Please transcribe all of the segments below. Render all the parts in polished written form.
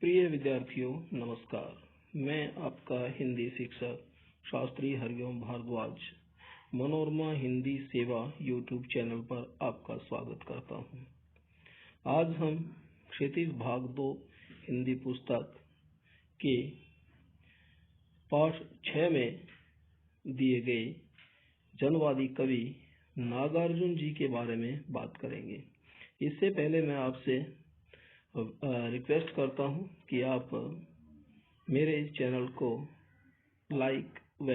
प्रिय विद्यार्थियों नमस्कार। मैं आपका हिंदी शिक्षक शास्त्री हरिओम भारद्वाज मनोरमा हिंदी सेवा यूट्यूब चैनल पर आपका स्वागत करता हूं। आज हम क्षितिज भाग 2 हिंदी पुस्तक के पाठ 6 में दिए गए जनवादी कवि नागार्जुन जी के बारे में बात करेंगे। इससे पहले मैं आपसे रिक्वेस्ट करता हूं कि आप मेरे इस चैनल को लाइक व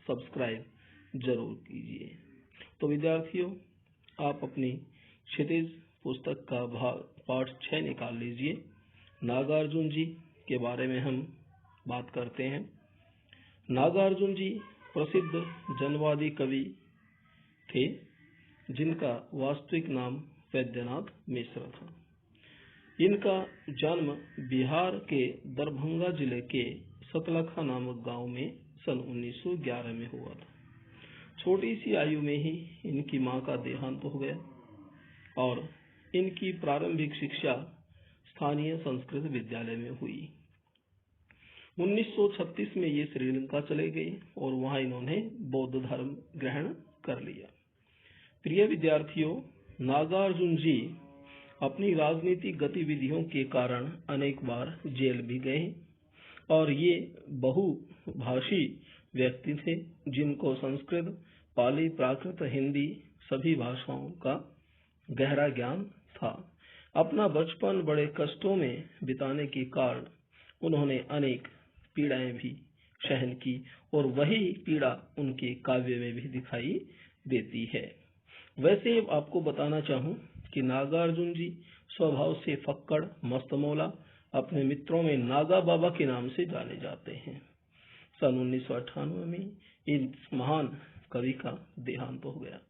सब्सक्राइब जरूर कीजिए। तो विद्यार्थियों, आप अपनी क्षितिज पुस्तक का पाठ 6 निकाल लीजिए। नागार्जुन जी के बारे में हम बात करते हैं। नागार्जुन जी प्रसिद्ध जनवादी कवि थे, जिनका वास्तविक नाम वैद्यनाथ मिश्र था। इनका जन्म बिहार के दरभंगा जिले के सतलखा नामक गांव में सन 1911 में हुआ था। छोटी सी आयु में ही इनकी मां का देहांत हो गया और इनकी प्रारंभिक शिक्षा स्थानीय संस्कृत विद्यालय में हुई। 1936 में ये श्रीलंका चले गए और वहां इन्होंने बौद्ध धर्म ग्रहण कर लिया। प्रिय विद्यार्थियों, नागार्जुन जी अपनी राजनीतिक गतिविधियों के कारण अनेक बार जेल भी गए और ये बहुभाषी व्यक्ति थे, जिनको संस्कृत, पाली, प्राकृत, हिंदी सभी भाषाओं का गहरा ज्ञान था। अपना बचपन बड़े कष्टों में बिताने के कारण उन्होंने अनेक पीड़ाएं भी सहन की और वही पीड़ा उनके काव्य में भी दिखाई देती है। वैसे आपको बताना चाहूं कि नागार्जुन जी स्वभाव से फक्कड़, मस्तमौला, अपने मित्रों में नागा बाबा के नाम से जाने जाते हैं। सन 1998 में इन महान कवि का देहांत हो गया।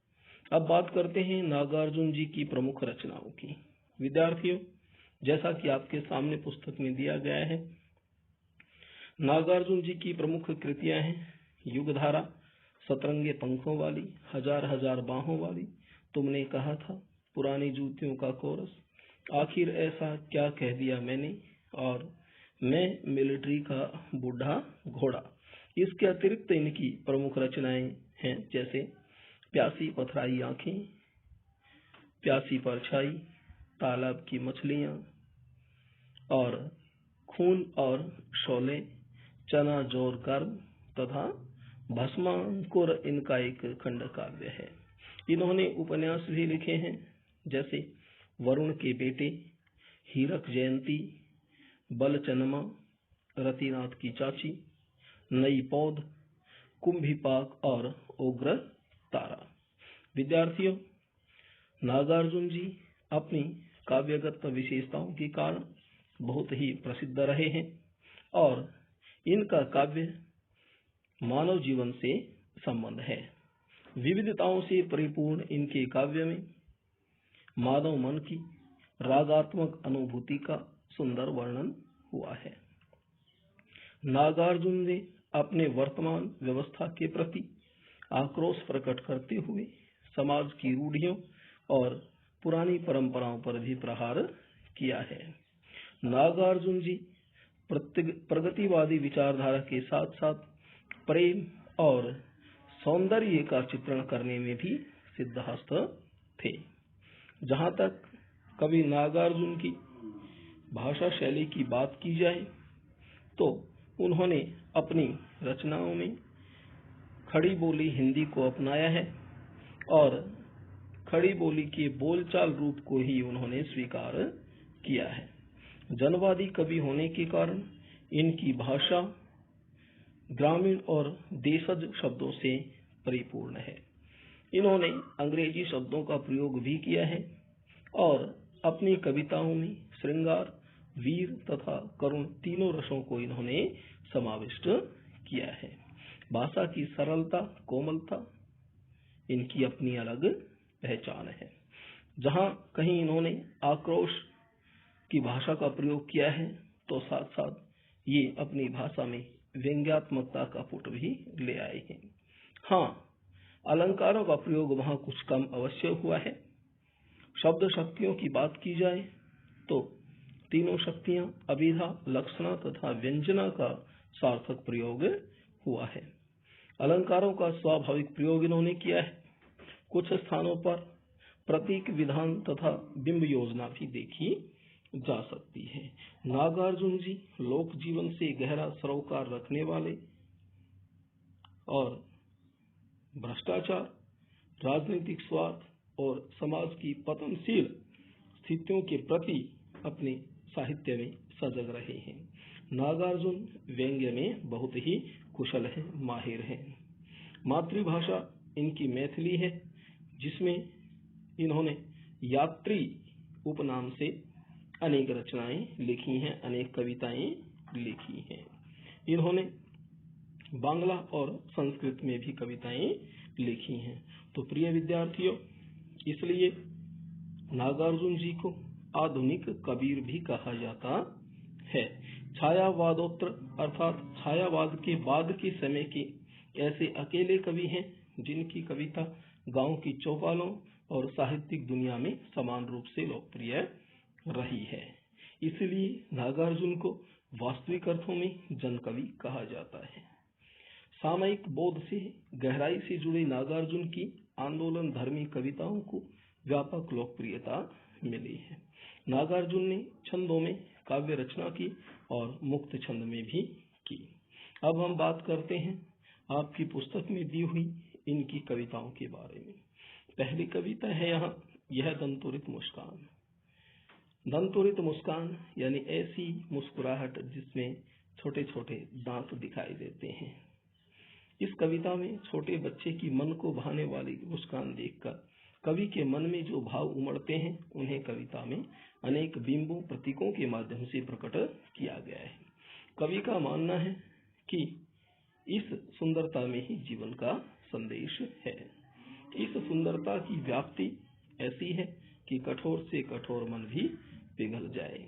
अब बात करते हैं नागार्जुन जी की प्रमुख रचनाओं की। विद्यार्थियों, जैसा कि आपके सामने पुस्तक में दिया गया है, नागार्जुन जी की प्रमुख कृतियां हैं युगधारा, सतरंगे पंखों वाली, हजार हजार बाहों वाली, तुमने कहा था, पुरानी जूतियों का कोरस, आखिर ऐसा क्या कह दिया मैंने और मैं मिलिट्री का बूढ़ा घोड़ा। इसके अतिरिक्त इनकी प्रमुख रचनाएं हैं जैसे प्यासी पथराई आंखें, प्यासी परछाई, तालाब की मछलियां और खून और शोले, चना जोर कर्म तथा भस्मांकुर इनका एक खंड काव्य है। इन्होंने उपन्यास भी लिखे हैं जैसे वरुण के बेटे, हीरक जयंती, बलचनमा, रतिनाथ की चाची, नई पौध, कुंभीपाक और उग्र तारा। विद्यार्थियों, नागार्जुन जी अपनी काव्यगत विशेषताओं के कारण बहुत ही प्रसिद्ध रहे हैं और इनका काव्य मानव जीवन से संबंध है। विविधताओं से परिपूर्ण इनके काव्य में मानव मन की रागात्मक अनुभूति का सुंदर वर्णन हुआ है। नागार्जुन ने अपने वर्तमान व्यवस्था के प्रति आक्रोश प्रकट करते हुए समाज की रूढ़ियों और पुरानी परंपराओं पर भी प्रहार किया है। नागार्जुन जी प्रगतिवादी विचारधारा के साथ साथ प्रेम और सौंदर्य का चित्रण करने में भी सिद्धहस्त थे। जहां तक कवि नागार्जुन की भाषा शैली की बात की जाए तो उन्होंने अपनी रचनाओं में खड़ी बोली हिंदी को अपनाया है और खड़ी बोली के बोलचाल रूप को ही उन्होंने स्वीकार किया है। जनवादी कवि होने के कारण इनकी भाषा ग्रामीण और देशज शब्दों से परिपूर्ण है। इन्होंने अंग्रेजी शब्दों का प्रयोग भी किया है और अपनी कविताओं में श्रृंगार, वीर तथा करुण तीनों रसों को इन्होंने समाविष्ट किया है। भाषा की सरलता, कोमलता इनकी अपनी अलग पहचान है। जहां कहीं इन्होंने आक्रोश की भाषा का प्रयोग किया है तो साथ साथ ये अपनी भाषा में व्यंग्यात्मकता का पुट भी ले आए हैं। हाँ, अलंकारों का प्रयोग वहां कुछ कम अवश्य हुआ है। शब्द शक्तियों की बात की जाए तो तीनों शक्तियां अभिधा, लक्षणा तथा व्यंजना का सार्थक प्रयोग हुआ है। अलंकारों का स्वाभाविक प्रयोग इन्होंने किया है। कुछ स्थानों पर प्रतीक विधान तथा बिंब योजना भी देखी जा सकती है। नागार्जुन जी लोक जीवन से गहरा सरोकार रखने वाले और भ्रष्टाचार, राजनीतिक स्वार्थ और समाज की पतनशील स्थितियों के प्रति अपने साहित्य में सजग रहे हैं। नागार्जुन व्यंग्य में बहुत ही कुशल हैं, माहिर हैं। मातृभाषा इनकी मैथिली है, जिसमें इन्होंने यात्री उपनाम से अनेक रचनाएं लिखी हैं, अनेक कविताएं लिखी हैं। इन्होंने बांग्ला और संस्कृत में भी कविताएं लिखी हैं। तो प्रिय विद्यार्थियों, इसलिए नागार्जुन जी को आधुनिक कबीर भी कहा जाता है। छायावादोत्तर अर्थात छायावाद के बाद के समय के ऐसे अकेले कवि हैं जिनकी कविता गांव की चौपालों और साहित्यिक दुनिया में समान रूप से लोकप्रिय रही है। इसलिए नागार्जुन को वास्तविक अर्थों में जनकवि कहा जाता है। सामयिक बोध से गहराई से जुड़े नागार्जुन की आंदोलन धर्मी कविताओं को व्यापक लोकप्रियता मिली है। नागार्जुन ने छंदों में काव्य रचना की और मुक्त छंद में भी की। अब हम बात करते हैं आपकी पुस्तक में दी हुई इनकी कविताओं के बारे में। पहली कविता है यहाँ, यह दंतुरित मुस्कान। दंतुरित मुस्कान यानी ऐसी मुस्कुराहट जिसमें छोटे छोटे दांत दिखाई देते हैं। इस कविता में छोटे बच्चे की मन को भाने वाली मुस्कान देखकर कवि के मन में जो भाव उमड़ते हैं, उन्हें कविता में अनेक बिंबों प्रतीकों के माध्यम से प्रकट किया गया है। कवि का मानना है कि इस सुंदरता में ही जीवन का संदेश है। इस सुंदरता की व्याप्ति ऐसी है कि कठोर से कठोर मन भी पिघल जाए।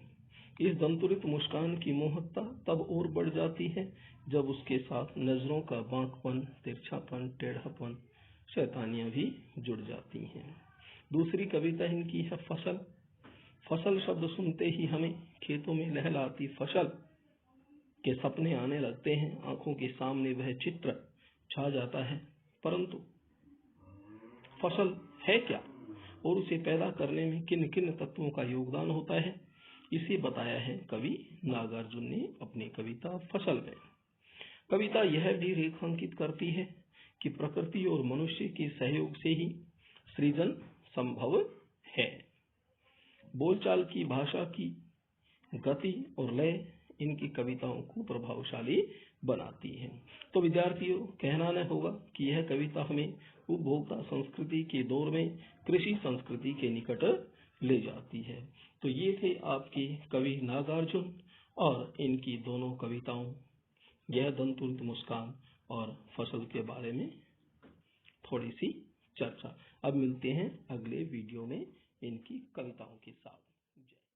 इस दंतुरित मुस्कान की मोहकता तब और बढ़ जाती है जब उसके साथ नजरों का बांकपन, तिरछापन, टेढ़ापन, शैतानियां भी जुड़ जाती हैं। दूसरी कविता इनकी है फसल। फसल शब्द सुनते ही हमें खेतों में लहलाती फसल के सपने आने लगते हैं। आंखों के सामने वह चित्र छा जाता है, परंतु फसल है क्या और उसे पैदा करने में किन किन तत्वों का योगदान होता है, इसे बताया है कवि नागार्जुन ने अपनी कविता फसल में। कविता यह भी रेखांकित करती है कि प्रकृति और मनुष्य के सहयोग से ही सृजन संभव है। बोलचाल की भाषा की गति और लय इनकी कविताओं को प्रभावशाली बनाती है। तो विद्यार्थियों, कहना न होगा कि यह कविता हमें उपभोक्ता संस्कृति के दौर में कृषि संस्कृति के निकट ले जाती है। तो ये थे आपके कवि नागार्जुन और इनकी दोनों कविताओं, यह दंतुरित मुस्कान और फसल के बारे में थोड़ी सी चर्चा। अब मिलते हैं अगले वीडियो में इनकी कविताओं के साथ।